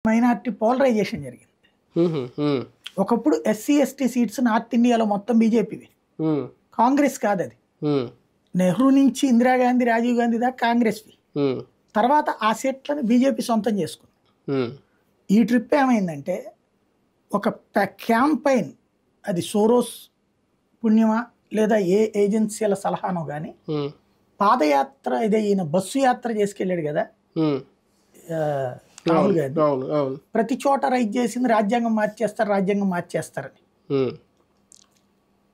Minority polarisation జరిగింది. ఒకప్పుడు SC ST seats north ఇండియాలో మొత్తం బీజేపీవి, కాంగ్రెస్ కాదు అది. నెహ్రూ నుంచి ఇందిరాగాంధీ రాజీవ్ గాంధీ దాకా కాంగ్రెస్వి. తర్వాత ఆ సీట్లను బీజేపీ సొంతం చేసుకుంది. ఈ ట్రిప్ ఏమైందంటే ఒక క్యాంపైన్, అది సోరోస్ పుణ్యమా లేదా ఏ ఏజెన్సీల సలహానో కానీ, పాదయాత్ర ఇదే ఈయన బస్సు యాత్ర చేసుకెళ్ళాడు కదా రాహుల్ గాంధీ, ప్రతి చోట రైజ్ చేసింది రాజ్యాంగం మార్చేస్తారని.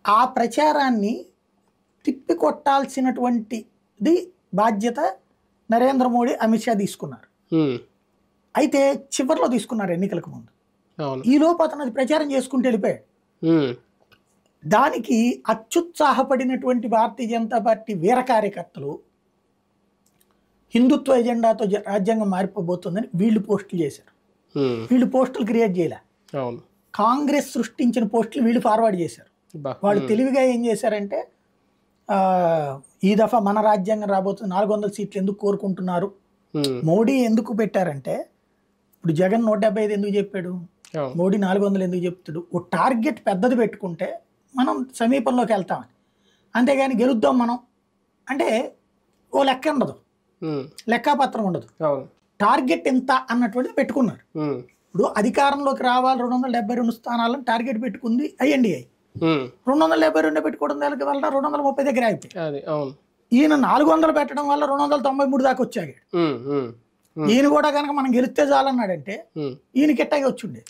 ఆ ప్రచారాన్ని తిప్పికొట్టాల్సినటువంటిది బాధ్యత నరేంద్ర మోడీ, అమిత్ షా తీసుకున్నారు. అయితే చివరిలో తీసుకున్నారు ఎన్నికలకు ముందు. ఈ లోపు అతను అది ప్రచారం చేసుకుంటూ వెళ్ళిపోయాడు. దానికి అత్యుత్సాహపడినటువంటి భారతీయ జనతా పార్టీ వీర కార్యకర్తలు హిందుత్వ ఎజెండాతో రాజ్యాంగం మారిపోబోతుందని వీళ్ళు పోస్టులు చేశారు. వీళ్ళు పోస్టులు క్రియేట్ చేయలే, కాంగ్రెస్ సృష్టించిన పోస్టులు వీళ్ళు ఫార్వర్డ్ చేశారు. వాళ్ళు తెలివిగా ఏం చేశారంటే, ఈ దఫా మన రాజ్యాంగం రాబోతుంది, 400 సీట్లు ఎందుకు కోరుకుంటున్నారు, మోడీ ఎందుకు పెట్టారంటే, ఇప్పుడు జగన్ 175 ఎందుకు చెప్పాడు, మోడీ 400 ఎందుకు చెప్తాడు, ఓ టార్గెట్ పెద్దది పెట్టుకుంటే మనం సమీపంలోకి వెళ్తామని. అంతేగాని గెలుద్దాం మనం అంటే ఓ లెక్క ఉండదు, లెక్కాపత్రం ఉండదు, టార్గెట్ ఎంత అన్నటువంటిది పెట్టుకున్నారు. ఇప్పుడు అధికారంలోకి రావాలి 272 స్థానాలను టార్గెట్ పెట్టుకుంది ఐఎన్డీఐ. 272 పెట్టుకోవడం వల్ల 230 దగ్గర అయిపోయింది. ఈయన 400 పెట్టడం వల్ల 293 దాకా వచ్చాడు. ఈయన కూడా కనుక మనం గెలిస్తే చాలన్నాడంటే ఈయన కిట్టాగా వచ్చి ఉండేది.